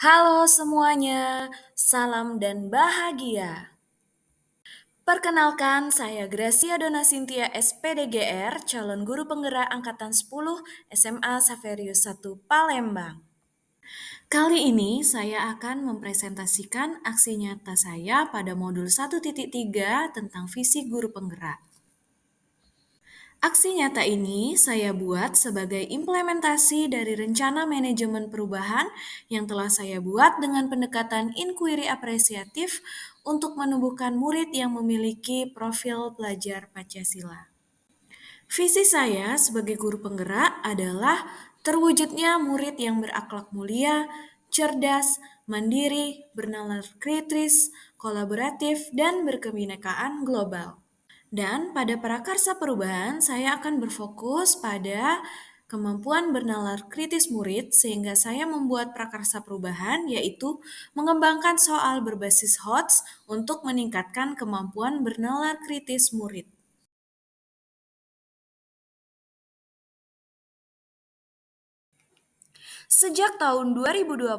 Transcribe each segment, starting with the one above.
Halo semuanya, salam dan bahagia. Perkenalkan, saya Gracia Dona Cynthia SPDGR, calon guru penggerak Angkatan 10 SMA Saverius 1 Palembang. Kali ini saya akan mempresentasikan aksi nyata saya pada modul 1.3 tentang visi guru penggerak. Aksi nyata ini saya buat sebagai implementasi dari rencana manajemen perubahan yang telah saya buat dengan pendekatan inquiry apresiatif untuk menumbuhkan murid yang memiliki profil pelajar Pancasila. Visi saya sebagai guru penggerak adalah terwujudnya murid yang berakhlak mulia, cerdas, mandiri, bernalar kritis, kolaboratif, dan berkebinekaan global. Dan pada prakarsa perubahan, saya akan berfokus pada kemampuan bernalar kritis murid sehingga saya membuat prakarsa perubahan yaitu mengembangkan soal berbasis HOTS untuk meningkatkan kemampuan bernalar kritis murid. Sejak tahun 2021,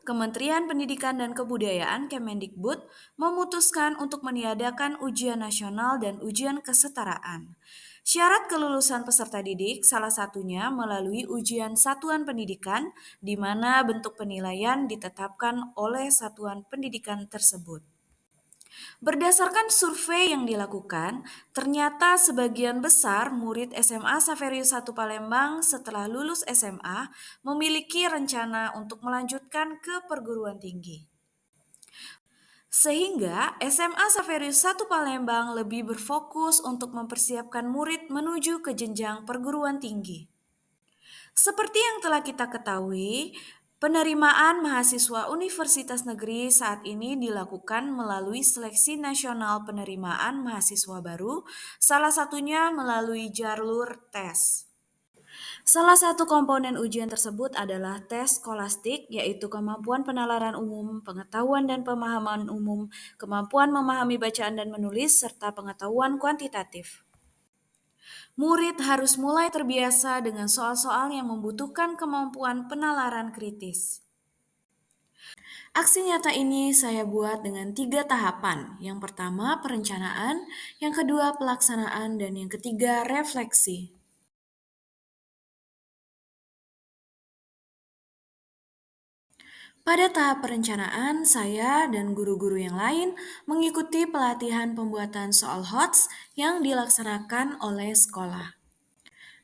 Kementerian Pendidikan dan Kebudayaan Kemendikbud memutuskan untuk meniadakan ujian nasional dan ujian kesetaraan. Syarat kelulusan peserta didik salah satunya melalui ujian satuan pendidikan di mana bentuk penilaian ditetapkan oleh satuan pendidikan tersebut. Berdasarkan survei yang dilakukan, ternyata sebagian besar murid SMA Saverius 1 Palembang setelah lulus SMA memiliki rencana untuk melanjutkan ke perguruan tinggi. Sehingga SMA Saverius 1 Palembang lebih berfokus untuk mempersiapkan murid menuju ke jenjang perguruan tinggi. Seperti yang telah kita ketahui, penerimaan mahasiswa universitas negeri saat ini dilakukan melalui seleksi nasional penerimaan mahasiswa baru, salah satunya melalui jalur tes. Salah satu komponen ujian tersebut adalah tes skolastik, yaitu kemampuan penalaran umum, pengetahuan dan pemahaman umum, kemampuan memahami bacaan dan menulis, serta pengetahuan kuantitatif. Murid harus mulai terbiasa dengan soal-soal yang membutuhkan kemampuan penalaran kritis. Aksi nyata ini saya buat dengan 3 tahapan. Yang pertama, perencanaan, yang kedua, pelaksanaan, dan yang ketiga, refleksi. Pada tahap perencanaan, saya dan guru-guru yang lain mengikuti pelatihan pembuatan soal HOTS yang dilaksanakan oleh sekolah.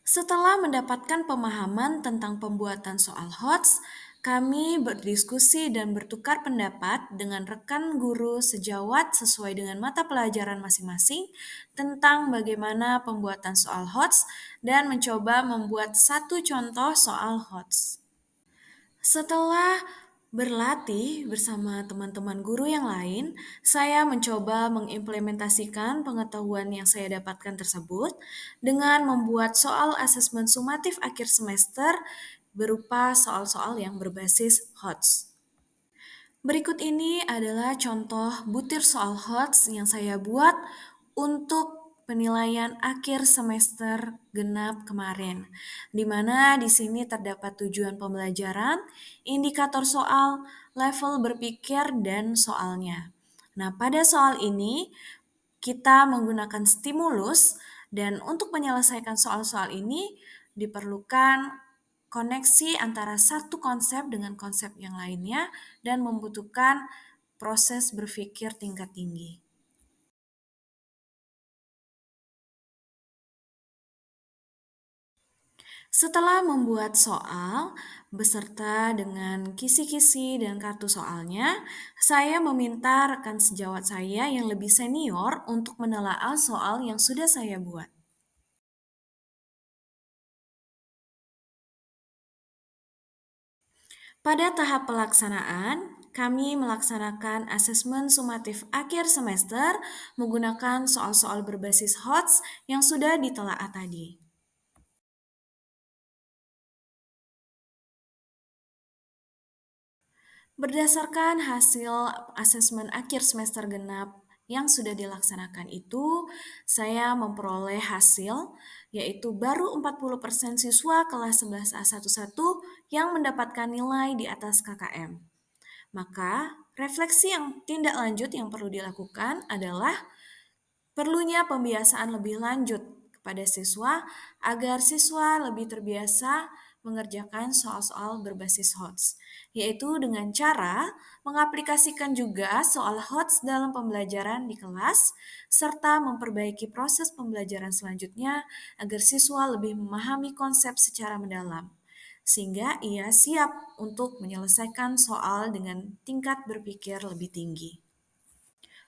Setelah mendapatkan pemahaman tentang pembuatan soal HOTS, kami berdiskusi dan bertukar pendapat dengan rekan guru sejawat sesuai dengan mata pelajaran masing-masing tentang bagaimana pembuatan soal HOTS dan mencoba membuat satu contoh soal HOTS. Setelah berlatih bersama teman-teman guru yang lain, saya mencoba mengimplementasikan pengetahuan yang saya dapatkan tersebut dengan membuat soal asesmen sumatif akhir semester berupa soal-soal yang berbasis HOTS. Berikut ini adalah contoh butir soal HOTS yang saya buat untuk penilaian akhir semester genap kemarin, di mana di sini terdapat tujuan pembelajaran, indikator soal, level berpikir, dan soalnya. Nah, pada soal ini kita menggunakan stimulus dan untuk menyelesaikan soal-soal ini diperlukan koneksi antara satu konsep dengan konsep yang lainnya dan membutuhkan proses berpikir tingkat tinggi. Setelah membuat soal beserta dengan kisi-kisi dan kartu soalnya, saya meminta rekan sejawat saya yang lebih senior untuk menelaah soal yang sudah saya buat. Pada tahap pelaksanaan, kami melaksanakan asesmen sumatif akhir semester menggunakan soal-soal berbasis HOTS yang sudah ditelaah tadi. Berdasarkan hasil asesmen akhir semester genap yang sudah dilaksanakan itu, saya memperoleh hasil, yaitu baru 40% siswa kelas 11A11 yang mendapatkan nilai di atas KKM. Maka, refleksi yang tindak lanjut yang perlu dilakukan adalah perlunya pembiasaan lebih lanjut kepada siswa agar siswa lebih terbiasa mengerjakan soal-soal berbasis HOTS, yaitu dengan cara mengaplikasikan juga soal HOTS dalam pembelajaran di kelas, serta memperbaiki proses pembelajaran selanjutnya agar siswa lebih memahami konsep secara mendalam, sehingga ia siap untuk menyelesaikan soal dengan tingkat berpikir lebih tinggi.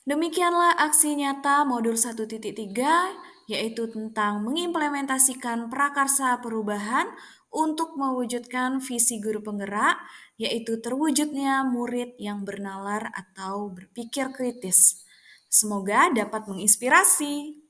Demikianlah aksi nyata modul 1.3, yaitu tentang mengimplementasikan prakarsa perubahan untuk mewujudkan visi guru penggerak, yaitu terwujudnya murid yang bernalar atau berpikir kritis. Semoga dapat menginspirasi.